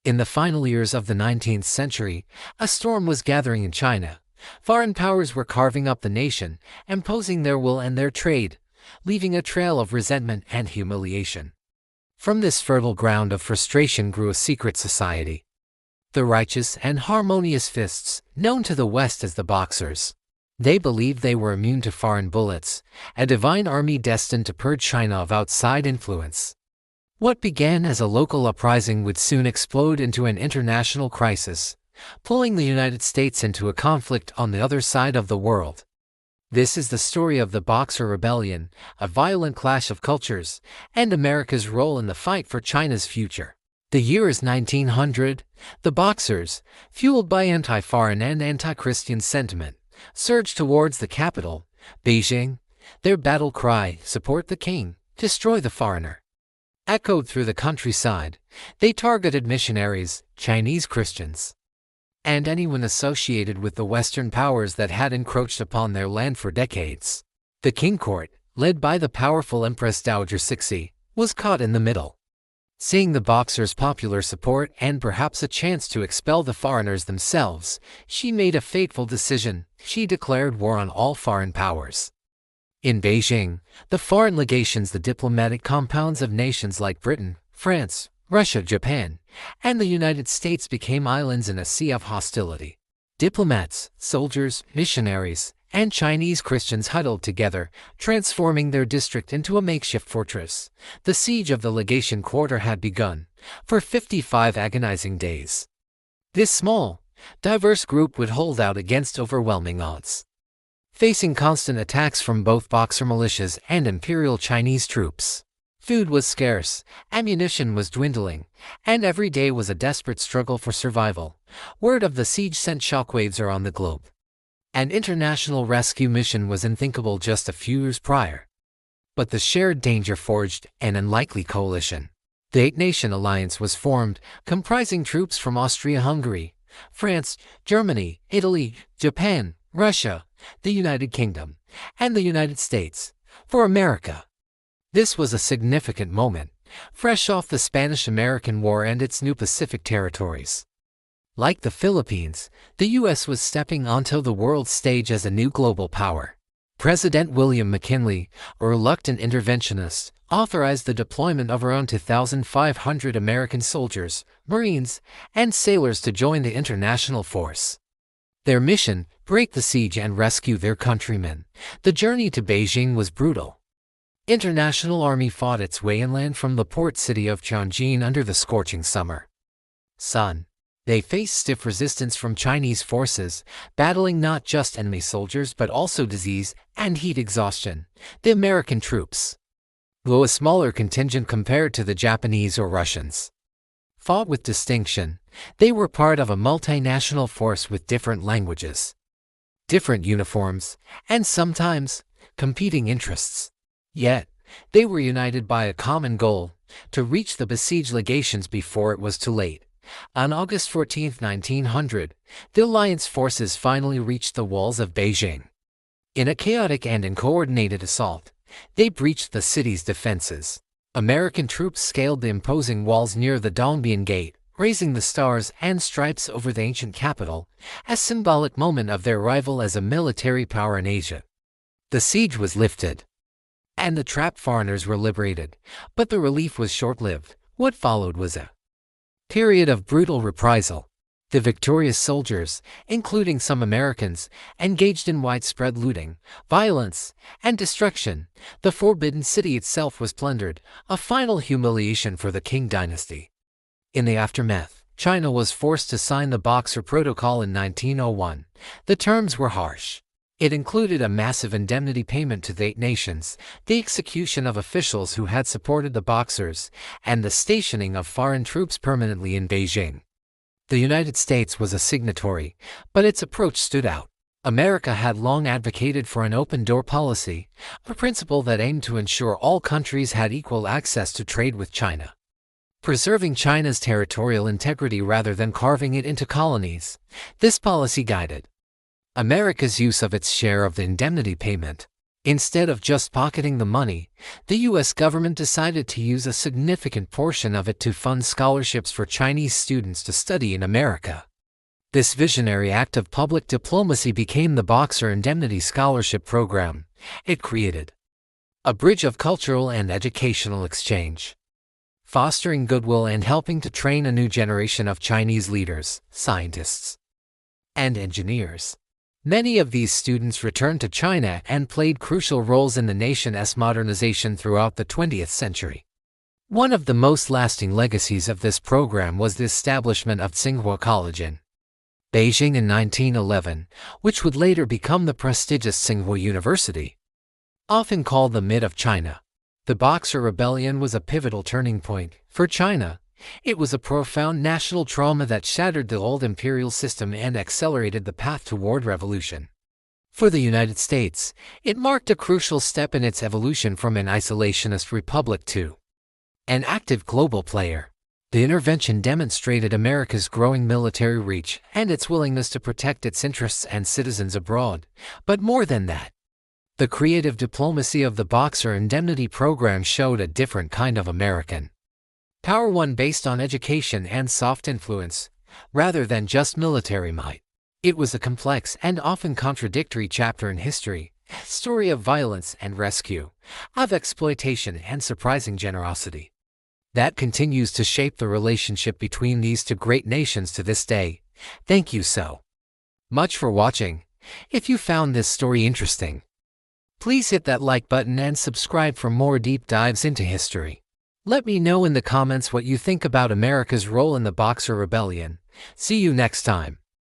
In the final years of the 19th century, a storm was gathering in China. Foreign powers were carving up the nation, imposing their will and their trade, leaving a trail of resentment and humiliation. From this fertile ground of frustration grew a secret society. The righteous and harmonious fists, known to the West as the Boxers. They believed they were immune to foreign bullets, a divine army destined to purge China of outside influence. What began as a local uprising would soon explode into an international crisis, pulling the United States into a conflict on the other side of the world. This is the story of the Boxer Rebellion, a violent clash of cultures, and America's role in the fight for China's future. The year is 1900. The Boxers, fueled by anti-foreign and anti-Christian sentiment, surged towards the capital, Beijing. Their battle cry, "Support the king, destroy the foreigner," echoed through the countryside. They targeted missionaries, Chinese Christians, and anyone associated with the Western powers that had encroached upon their land for decades. The king court, led by the powerful Empress Dowager Cixi, was caught in the middle. Seeing the Boxers' popular support and perhaps a chance to expel the foreigners themselves, she made a fateful decision. She declared war on all foreign powers. In Beijing, the foreign legations, the diplomatic compounds of nations like Britain, France, Russia, Japan, and the United States, became islands in a sea of hostility. Diplomats, soldiers, missionaries, and Chinese Christians huddled together, transforming their district into a makeshift fortress. The siege of the legation quarter had begun, for 55 agonizing days. This small, diverse group would hold out against overwhelming odds. Facing constant attacks from both Boxer militias and Imperial Chinese troops. Food was scarce, ammunition was dwindling, and every day was a desperate struggle for survival. Word of the siege sent shockwaves around the globe. An international rescue mission was unthinkable just a few years prior. But the shared danger forged an unlikely coalition. The Eight-Nation Alliance was formed, comprising troops from Austria-Hungary, France, Germany, Italy, Japan, Russia, the United Kingdom, and the United States, for America. This was a significant moment, fresh off the Spanish-American War and its new Pacific territories. Like the Philippines, the U.S. was stepping onto the world stage as a new global power. President William McKinley, a reluctant interventionist, authorized the deployment of around 2,500 American soldiers, Marines, and sailors to join the international force. Their mission, break the siege and rescue their countrymen. The journey to Beijing was brutal. International Army fought its way inland from the port city of Tianjin under the scorching summer sun. They faced stiff resistance from Chinese forces, battling not just enemy soldiers but also disease and heat exhaustion. The American troops, though a smaller contingent compared to the Japanese or Russians, fought with distinction. They were part of a multinational force with different languages, different uniforms, and sometimes competing interests. Yet, they were united by a common goal: to reach the besieged legations before it was too late. On August 14, 1900, the Alliance forces finally reached the walls of Beijing. In a chaotic and uncoordinated assault, they breached the city's defenses. American troops scaled the imposing walls near the Dongbian Gate, raising the stars and stripes over the ancient capital, a symbolic moment of their arrival as a military power in Asia. The siege was lifted, and the trapped foreigners were liberated, but the relief was short-lived. What followed was a period of brutal reprisal. The victorious soldiers, including some Americans, engaged in widespread looting, violence, and destruction. The forbidden city itself was plundered, a final humiliation for the Qing Dynasty. In the aftermath, China was forced to sign the Boxer Protocol in 1901. The terms were harsh. It included a massive indemnity payment to the Eight Nations, the execution of officials who had supported the Boxers, and the stationing of foreign troops permanently in Beijing. The United States was a signatory, but its approach stood out. America had long advocated for an open-door policy, a principle that aimed to ensure all countries had equal access to trade with China, preserving China's territorial integrity rather than carving it into colonies. This policy guided America's use of its share of the indemnity payment. Instead of just pocketing the money, the U.S. government decided to use a significant portion of it to fund scholarships for Chinese students to study in America. This visionary act of public diplomacy became the Boxer Indemnity Scholarship Program. It created a bridge of cultural and educational exchange, fostering goodwill and helping to train a new generation of Chinese leaders, scientists, and engineers. Many of these students returned to China and played crucial roles in the nation's modernization throughout the 20th century. One of the most lasting legacies of this program was the establishment of Tsinghua College in Beijing in 1911, which would later become the prestigious Tsinghua University. Often called the Mid of China, the Boxer Rebellion was a pivotal turning point for China. It was a profound national trauma that shattered the old imperial system and accelerated the path toward revolution. For the United States, it marked a crucial step in its evolution from an isolationist republic to an active global player. The intervention demonstrated America's growing military reach and its willingness to protect its interests and citizens abroad. But more than that, the creative diplomacy of the Boxer Indemnity Program showed a different kind of American power, one based on education and soft influence, rather than just military might. It was a complex and often contradictory chapter in history, a story of violence and rescue, of exploitation and surprising generosity, that continues to shape the relationship between these two great nations to this day. Thank you so much for watching. If you found this story interesting, please hit that like button and subscribe for more deep dives into history. Let me know in the comments what you think about America's role in the Boxer Rebellion. See you next time.